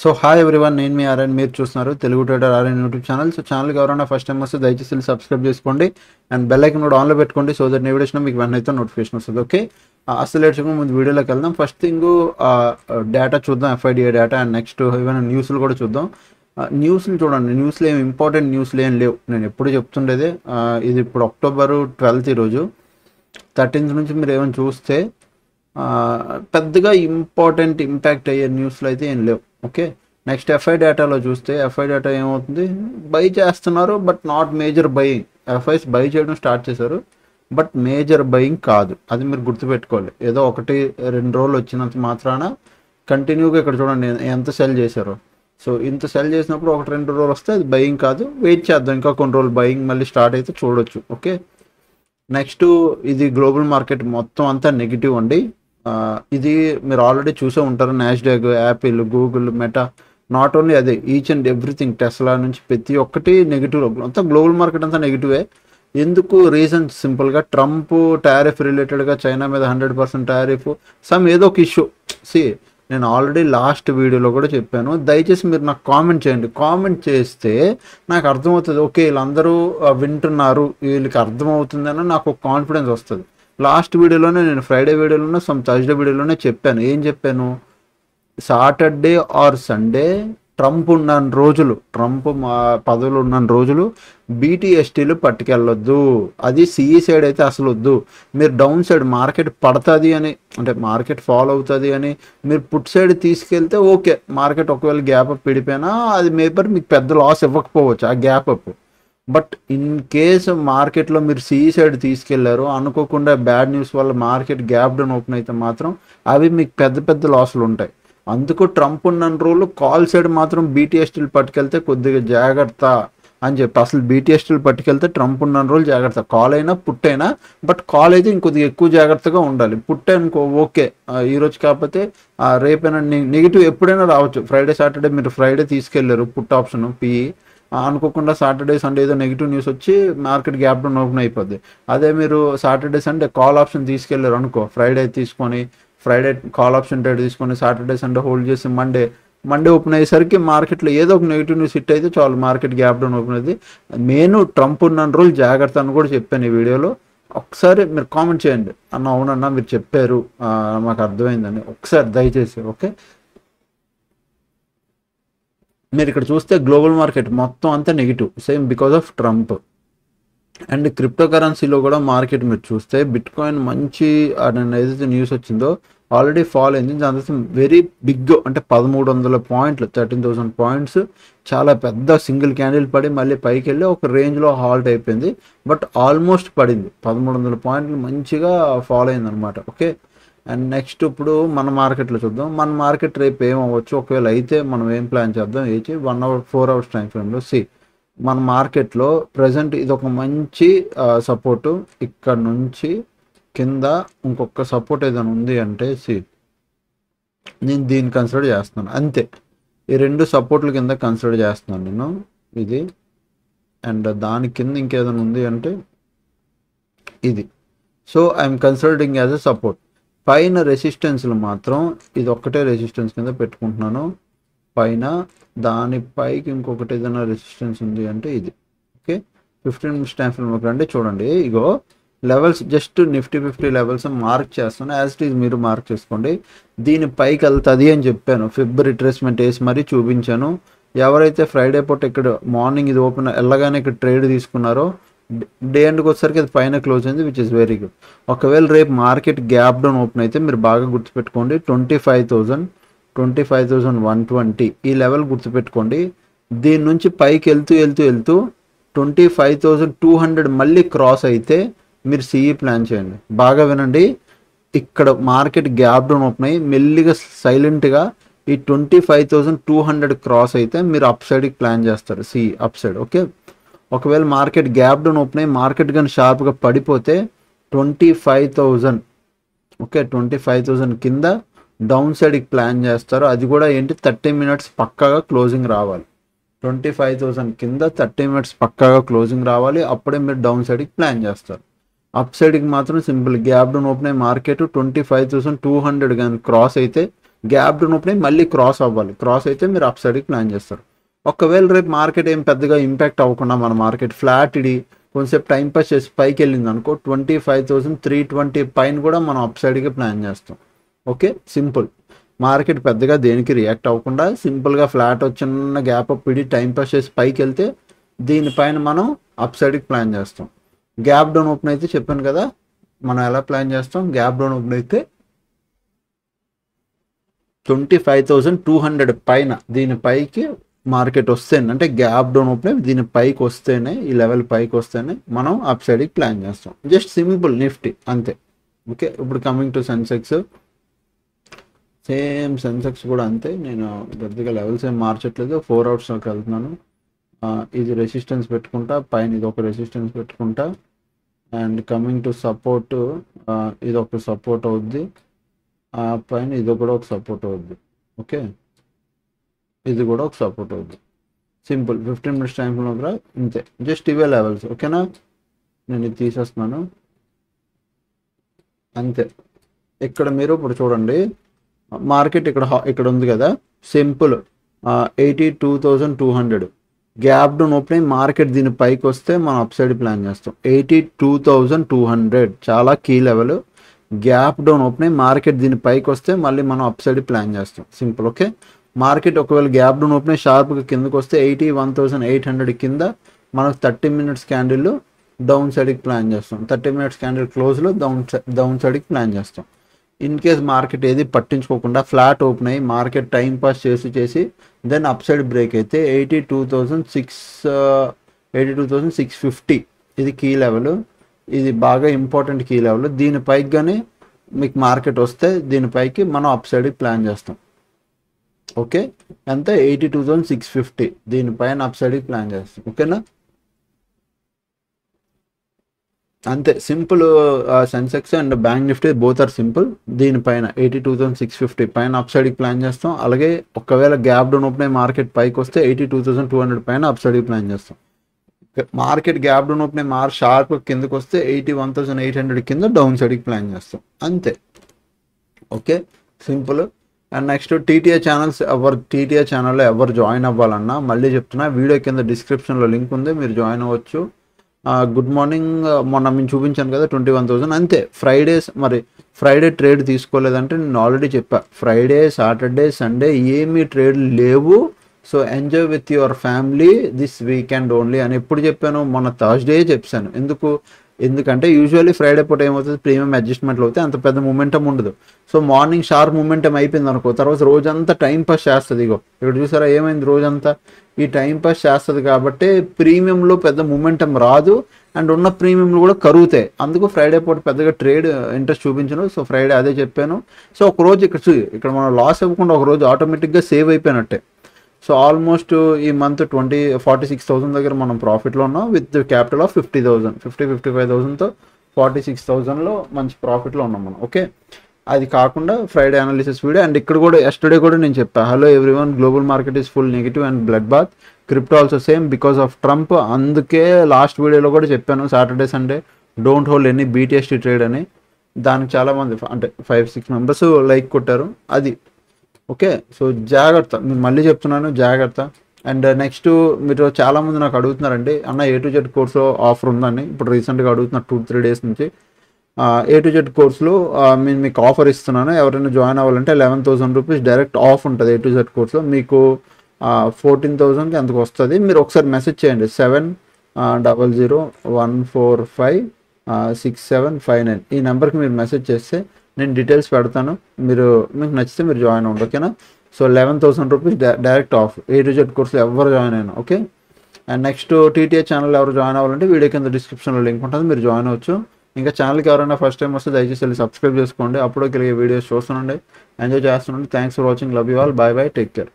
So hi everyone, నేను మీ RN. మీరు చూస్తున్నారు Telugu trader RN YouTube channel. So ఛానల్కి ఎవరైనా ఫస్ట్ టైం వస్తే దయచేసి సబ్స్క్రైబ్ చేసుకోండి అండ్ బెల్ ఐకన్ కూడా ఆన్లో పెట్టుకోండి. సో దట్ నేను వీడియో మీకు వెంటనే నోటిఫికేషన్ వస్తుంది. ఓకే, అసలు లేట్గా ముందు వీడియోలోకి వెళ్దాం. ఫస్ట్ థింగ్ డేటా చూద్దాం, ఎఫ్ఐడిఐ డేటా, అండ్ నెక్స్ట్ ఏమైనా న్యూస్లు కూడా చూద్దాం. న్యూస్లు చూడండి, న్యూస్లో ఏమి ఇంపార్టెంట్ న్యూస్లు ఏం లేవు. నేను ఎప్పుడు చెప్తుండేదే, ఇది ఇప్పుడు అక్టోబర్ 12 ఈరోజు 13th నుంచి మీరు ఏమైనా చూస్తే పెద్దగా ఇంపార్టెంట్ ఇంపాక్ట్ అయ్యే న్యూస్లు అయితే ఏం లేవు. ఓకే, నెక్స్ట్ ఎఫ్ఐ డేటాలో చూస్తే ఎఫ్ఐ డేటా ఏమవుతుంది, బై చేస్తున్నారు but not major buying. FIs buy చేయడం స్టార్ట్ చేశారు బట్ మేజర్ బయింగ్ కాదు, అది మీరు గుర్తుపెట్టుకోవాలి. ఏదో 1-2 రోజులు వచ్చినంత మాత్రాన కంటిన్యూగా ఇక్కడ చూడండి ఎంత సెల్ చేశారు. సో ఇంత సెల్ చేసినప్పుడు 1-2 రోజులు వస్తే అది బయింగ్ కాదు, వెయిట్ చేద్దాం, ఇంకా కొన్ని రోజులు బయింగ్ మళ్ళీ స్టార్ట్ అయితే చూడొచ్చు. ఓకే, నెక్స్ట్ ఇది గ్లోబల్ మార్కెట్ మొత్తం అంతా నెగిటివ్ అండి. ఇది మీరు ఆల్రెడీ చూసే ఉంటారు, Nasdaq, Apple, Google, meta, not only అదే, ఈచ్ అండ్ ఎవ్రీథింగ్, టెస్లా నుంచి ప్రతి ఒక్కటి నెగిటివ్. అంతా గ్లోబల్ మార్కెట్ అంతా నెగిటివే. ఎందుకు రీజన్ సింపుల్గా ట్రంప్ టారిఫ్ రిలేటెడ్గా చైనా మీద 100% టారిఫ్, సమ్ ఏదో ఒక ఇష్యూ. నేను ఆల్రెడీ లాస్ట్ వీడియోలో కూడా చెప్పాను, దయచేసి మీరు నాకు కామెంట్ చేయండి. కామెంట్ చేస్తే నాకు అర్థమవుతుంది, ఓకే వీళ్ళందరూ వింటున్నారు, వీళ్ళకి అర్థమవుతుందని నాకు ఒక కాన్ఫిడెన్స్ వస్తుంది. లాస్ట్ వీడియోలోనే నేను ఫ్రైడే వీడియోలోనే థర్స్డే వీడియోలోనే చెప్పాను. ఏం చెప్పాను, సాటర్డే ఆర్ సండే ట్రంప్ ఉన్న రోజులు, ట్రంప్ పదవులు ఉన్న రోజులు బీటీఎస్టీలు పట్టుకెళ్ళొద్దు. అది సిఈ సైడ్ అయితే అసలు వద్దు. మీరు డౌన్ సైడ్ మార్కెట్ పడుతుంది అని, అంటే మార్కెట్ ఫాలో అవుతుంది అని మీరు పుట్ సైడ్ తీసుకెళ్తే ఓకే, మార్కెట్ ఒకవేళ గ్యాప్ అప్ పిడిపోయినా అది మేబర్ మీకు పెద్ద లాస్ ఇవ్వకపోవచ్చు ఆ gap up. But in case మార్కెట్లో మీరు సిఈ సైడ్ తీసుకెళ్లారు, అనుకోకుండా బ్యాడ్ న్యూస్ వల్ల మార్కెట్ గ్యాప్ డౌన్ ఓపెన్ అయితే మాత్రం అవి మీకు పెద్ద పెద్ద లాసులు ఉంటాయి. అందుకు ట్రంప్ ఉన్న రోజులు కాల్ సైడ్ మాత్రం బీటీఎస్టీలు పట్టుకెళ్తే కొద్దిగా జాగ్రత్త అని చెప్పి, అసలు బీటీఎస్టీలు పట్టుకెళ్తే ట్రంప్ ఉన్న రోజులు జాగ్రత్త. కాల్ అయినా పుట్ అయినా, బట్ కాల్ అయితే ఇంకొద్దిగా ఎక్కువ జాగ్రత్తగా ఉండాలి. పుట్ అనుకో ఓకే, ఈరోజు కాకపోతే రేపైనా నెగిటివ్ ఎప్పుడైనా రావచ్చు. ఫ్రైడే సాటర్డే మీరు ఫ్రైడే తీసుకెళ్లారు పుట్ ఆప్షన్ పిఈ, అనుకోకుండా సాటర్డే సండే ఏదో నెగిటివ్ న్యూస్ వచ్చి మార్కెట్ గ్యాప్ డౌన్ ఓపెన్ అయిపోద్ది. అదే మీరు సాటర్డే సండే కాల్ ఆప్షన్ తీసుకెళ్లారు అనుకో, ఫ్రైడే తీసుకొని ఫ్రైడే కాల్ ఆప్షన్ ట్రేడ్ తీసుకొని సాటర్డే సండే హోల్డ్ చేసి మండే ఓపెన్ అయ్యేసరికి మార్కెట్లో ఏదో ఒక నెగిటివ్ న్యూస్ హిట్ అయితే చాలు, మార్కెట్ గ్యాప్ డౌన్ ఓపెన్ అయింది. నేను ట్రంప్ ఉన్న రోజులు జాగ్రత్త అని కూడా చెప్పాను ఈ వీడియోలో. ఒకసారి మీరు కామెంట్ చేయండి, అన్న అవునన్నా మీరు చెప్పారు మాకు అర్థమైందని, ఒకసారి దయచేసి. ఓకే, మీరు ఇక్కడ చూస్తే గ్లోబల్ మార్కెట్ మొత్తం అంతా negative, same because of Trump. And crypto కరెన్సీలో కూడా మార్కెట్ మీరు చూస్తే బిట్ కాయిన్ మంచి ఏదైతే న్యూస్ వచ్చిందో ఆల్రెడీ ఫాల్ అయింది. దాని తర్వాత వెరీ బిగ్, అంటే 1300 పాయింట్లు, 13,000 పాయింట్స్, చాలా పెద్ద సింగిల్ క్యాండిల్ పడి మళ్ళీ పైకి వెళ్ళి ఒక రేంజ్లో హాల్ట్ అయిపోయింది. బట్ ఆల్మోస్ట్ పడింది 1300 పాయింట్లు, మంచిగా ఫాల్ అయింది అనమాట. ఓకే, అండ్ నెక్స్ట్ ఇప్పుడు మన మార్కెట్లో చూద్దాం. మన మార్కెట్ రేపు ఏమవ్వచ్చు, ఒకవేళ అయితే మనం ఏం ప్లాన్ చేద్దాం, 1 hour 4 hours టైం ఫ్రేమ్లో. మన మార్కెట్లో ప్రజెంట్ ఇది ఒక మంచి సపోర్టు. ఇక్కడ నుంచి కింద ఇంకొక సపోర్ట్ ఏదైనా ఉంది అంటే నేను దీన్ని కన్సిడర్ చేస్తున్నాను అంతే. ఈ 2 సపోర్ట్ల కింద కన్సిడర్ చేస్తున్నాను నేను ఇది, అండ్ దాని కింద ఇంకేదైనా ఉంది అంటే ఇది. So I'm considering as a support. పైన రెసిస్టెన్స్లు మాత్రం ఇది ఒక్కటే రెసిస్టెన్స్ కింద పెట్టుకుంటున్నాను పైన. దానిపైకి ఇంకొకటి ఏదైనా రెసిస్టెన్స్ ఉంది అంటే ఇది. ఓకే, 15 minutes టైం ఫ్రేమ్ అంటే చూడండి, ఇగో levels just Nifty 50 levels mark చేస్తాను, యాజ్ ఇట్ ఈజ్ మీరు మార్క్ చేసుకోండి. దీని పైకి వెళ్తుంది అని చెప్పాను, ఫిబ్ రిట్రేస్మెంట్ వేసి మరీ చూపించాను. ఎవరైతే ఫ్రైడే పూట ఇక్కడ మార్నింగ్ ఇది ఓపెన్ వెళ్ళగానే ఇక్కడ ట్రేడ్ తీసుకున్నారో డే ఎండ్కి వచ్చేసరికి అది పైన క్లోజ్ అయింది, విచ్ ఇస్ వెరీ గుడ్. ఒకవేళ రేపు మార్కెట్ గ్యాప్ డౌన్ ఓపెన్ అయితే మీరు బాగా గుర్తుపెట్టుకోండి, 25,120 ఈ లెవెల్ గుర్తుపెట్టుకోండి. దీని నుంచి పైకి వెళ్తూ 25,200 మళ్ళీ క్రాస్ అయితే మీరు సిఈ ప్లాన్ చేయండి. బాగా వినండి, ఇక్కడ మార్కెట్ గ్యాప్ డౌన్ ఓపెన్ అయ్యి మెల్లిగా సైలెంట్గా ఈ 25,200 క్రాస్ అయితే మీరు అప్ సైడ్కి ప్లాన్ చేస్తారు, సిఈ అప్ సైడ్. ఓకే, ఒకవేళ మార్కెట్ గ్యాప్ డౌన్ ఓపెన్ అయ్యి మార్కెట్ కానీ షార్ప్గా పడిపోతే 25,000, ఓకే 25,000 కింద డౌన్ సైడ్కి ప్లాన్ చేస్తారు. అది కూడా ఏంటి, 30 minutes పక్కాగా క్లోజింగ్ రావాలి. 25,000 కింద 30 minutes పక్కాగా క్లోజింగ్ రావాలి, అప్పుడే మీరు డౌన్ సైడ్కి ప్లాన్ చేస్తారు. అప్ సైడ్కి మాత్రం సింపుల్ గ్యాప్ డౌన్ ఓపెన్ అయ్యి మార్కెట్ 25,200 కానీ క్రాస్ అయితే గ్యాప్ డౌన్ ఓపెన్ అయ్యి మళ్ళీ క్రాస్ అవ్వాలి, క్రాస్ అయితే మీరు అప్ సైడ్కి ప్లాన్ చేస్తారు. ఒకవేళ రేపు మార్కెట్ ఏం పెద్దగా ఇంపాక్ట్ అవ్వకుండా మన మార్కెట్ ఫ్లాట్ ఇడి కొంచెంసేపు టైం పాస్ చేసి పైకి వెళ్ళింది అనుకో 25,320 పైన కూడా మనం అప్ సైడ్కి ప్లాన్ చేస్తాం. Okay, simple. మార్కెట్ పెద్దగా దేనికి రియాక్ట్ అవ్వకుండా సింపుల్గా ఫ్లాట్ చిన్న గ్యాప్ అప్ ఇడి టైం పాస్ చేసి పైకి వెళ్తే దీనిపైన మనం అప్ సైడ్కి ప్లాన్ చేస్తాం. గ్యాప్ డౌన్ ఓపెన్ అయితే చెప్పాను కదా మనం ఎలా ప్లాన్ చేస్తాం. గ్యాప్ డౌన్ ఓపెన్ అయితే 25,200 పైన దీనిపైకి మార్కెట్ వస్తేనే, అంటే గ్యాప్ డౌన్ ఓపెన్ దీని పైకి వస్తేనే, ఈ లెవెల్ పైకి వస్తేనే మనం అప్ సైడ్కి ప్లాన్ చేస్తాం. జస్ట్ సింపుల్ నిఫ్టీ అంతే. ఓకే, ఇప్పుడు coming to Sensex. Same Sensex కూడా అంతే. నేను పెద్దగా లెవెల్స్ ఏం మార్చట్లేదు, 4 అవర్స్లోకి వెళ్తున్నాను. ఇది రెసిస్టెన్స్ పెట్టుకుంటా, పైన ఇది ఒక రెసిస్టెన్స్ పెట్టుకుంటా. అండ్ కమింగ్ టు సపోర్ట్, ఇది ఒక సపోర్ట్ అవుద్ది, పైన ఇది కూడా ఒక సపోర్ట్ అవుద్ది. ఓకే, ఇది కూడా ఒక సపోర్ట్ అవుద్ది. సింపుల్ 15 మినిట్స్ టైం దగ్గర ఇంతే, జస్ట్ ఇవే లెవెల్స్. ఓకేనా, నేను ఇది తీసేస్తున్నాను అంతే. ఇక్కడ మీరు ఇప్పుడు చూడండి మార్కెట్ ఇక్కడ ఉంది కదా, simple 82,200 gap down open market దీని పైకి వస్తే మనం అప్ సైడ్ ప్లాన్ చేస్తాం. 82,200 చాలా key level. Gap down open market దీని పైకి వస్తే మళ్ళీ మనం అప్ సైడ్ ప్లాన్ చేస్తాం. సింపుల్. ఓకే, మార్కెట్ ఒకవేళ గ్యాప్ డౌన్ ఓపెన్ షార్ప్గా కిందకు వస్తే 81,800 కింద మనకు 30 మినిట్స్ క్యాండిల్ డౌన్ సైడ్కి ప్లాన్ చేస్తాం. 30 మినిట్స్ క్యాండిల్ క్లోజ్లో డౌన్ సైడ్కి ప్లాన్ చేస్తాం. ఇన్ కేస్ మార్కెట్ ఏది పట్టించుకోకుండా ఫ్లాట్ ఓపెన్ అయ్యి మార్కెట్ టైం పాస్ చేసి దెన్ అప్ సైడ్ బ్రేక్ అయితే 82,650 ఇది కీ లెవెల్. ఇది బాగా ఇంపార్టెంట్ కీ లెవెల్. దీనిపైకి కానీ మీకు మార్కెట్ వస్తే దీనిపైకి మనం అప్ సైడ్కి ప్లాన్ చేస్తాం. ఓకే, అంతే 82,650 దీనిపైన అప్ సైడ్కి ప్లాన్ చేస్తాం. ఓకేనా, అంతే simple. Sensex and bank Nifty both are simple. దీనిపైన 82,650 పైన అప్ సైడ్కి ప్లాన్ చేస్తాం. అలాగే ఒకవేళ గ్యాప్ డౌన్ ఓపెన్ అయ్యి మార్కెట్ పైకి వస్తే 82,200 పైన అప్ సైడ్కి ప్లాన్ చేస్తాం. మార్కెట్ గ్యాప్ డౌన్ ఓపెన్ అయ్యి షార్ప్ కిందకి వస్తే 81,800 కింద డౌన్ సైడ్కి ప్లాన్ చేస్తాం. అంతే. Okay, simple. And next TTA channels, TTA ఛానల్లో ఎవరు జాయిన్ అవ్వాలన్నా మళ్ళీ చెప్తున్నా, వీడియో కింద డిస్క్రిప్షన్లో లింక్ ఉంది, మీరు జాయిన్ అవ్వచ్చు. గుడ్ మార్నింగ్, మొన్న మేము చూపించాను కదా 21,000 అంతే. మరి ఫ్రైడే ట్రేడ్ తీసుకోలేదంటే నేను ఆల్రెడీ చెప్పా, ఫ్రైడే సాటర్డే సండే ఏమీ ట్రేడ్ లేవు. So enjoy with your family this weekend only అని ఎప్పుడు చెప్పాను, మొన్న థర్స్డే చెప్పాను. ఎందుకంటే యూజువల్లీ ఫ్రైడే పూట ఏమవుతుంది, ప్రీమియం అడ్జస్ట్మెంట్లు అవుతాయి, అంత పెద్ద మూమెంటం ఉండదు. సో మార్నింగ్ షార్ప్ మూమెంటం అయిపోయింది అనుకో, తర్వాత రోజంతా టైం పాస్ చేస్తుంది. ఇగో ఇక్కడ చూసారా ఏమైంది, రోజంతా ఈ టైం పాస్ చేస్తుంది. కాబట్టి ప్రీమియంలో పెద్ద మూమెంటం రాదు, అండ్ ఉన్న ప్రీమియంలు కూడా కరుగుతాయి. అందుకు ఫ్రైడే పూట పెద్దగా ట్రేడ్ ఇంట్రెస్ట్ చూపించను. సో ఫ్రైడే అదే చెప్పాను. సో ఒకరోజు ఇక్కడ మనం లాస్ అవ్వకుండా ఒకరోజు ఆటోమేటిక్గా సేవ్ అయిపోయినట్టే. సో ఆల్మోస్ట్ ఈ మంత్ 46,000 దగ్గర మనం ప్రాఫిట్లో ఉన్నాం విత్ క్యాపిటల్ ఆఫ్ 55,000తో 46,000లో మంచి ప్రాఫిట్లో ఉన్నాం మనం. ఓకే, అది కాకుండా ఫ్రైడే అనాలిసిస్ వీడియో. అండ్ ఇక్కడ కూడా ఎస్టర్డే కూడా నేను చెప్పాను, hello everyone, global market is full negative and blood bath, crypto also same because of Trump. అందుకే లాస్ట్ వీడియోలో కూడా చెప్పాను, Saturday Sunday don't hold any BTST trade అని. దానికి చాలామంది అంటే 5-6 మెంబర్స్ లైక్ కొట్టారు అది. ఓకే, సో జాగ్రత్త, నేను మళ్ళీ చెప్తున్నాను జాగ్రత్త. అండ్ నెక్స్ట్ మీరు చాలామంది నాకు అడుగుతున్నారండి, అన్న A to Z కోర్సులో ఆఫర్ ఉందని. ఇప్పుడు రీసెంట్గా అడుగుతున్నారు 2-3 డేస్ నుంచి. A to Z కోర్సులో నేను మీకు ఆఫర్ ఇస్తున్నాను. ఎవరైనా జాయిన్ అవ్వాలంటే 11,000 రూపీస్ డైరెక్ట్ ఆఫ్ ఉంటుంది A to Z కోర్సులో. మీకు 14,000కి ఎంతకు వస్తుంది. మీరు ఒకసారి మెసేజ్ చేయండి 7001456759 ఈ నెంబర్కి మీరు మెసేజ్ చేస్తే నేను డీటెయిల్స్ పెడతాను. మీకు నచ్చితే మీరు జాయిన్ అవ్వండి. ఓకేనా, so 11,000 rupees direct off A to Z కోర్సులో ఎవరు జాయిన్ అయినా. Okay, and next TTA channel ఎవరు జాయిన్ అవ్వాలంటే వీడియో కింద డిస్క్రిప్షన్లో లింక్ ఉంటుంది, మీరు జాయిన్ అవ్వచ్చు. ఇంకా ఛానల్కి ఎవరైనా ఫస్ట్ టైం వస్తే దయచేసి వెళ్ళి సబ్స్క్రైబ్ చేసుకోండి, అప్పుడు కలిగే వీడియోస్ చూస్తుండండి, ఎంజాయ్ చేస్తుండండి. Thanks for watching, love you all, bye bye, take care.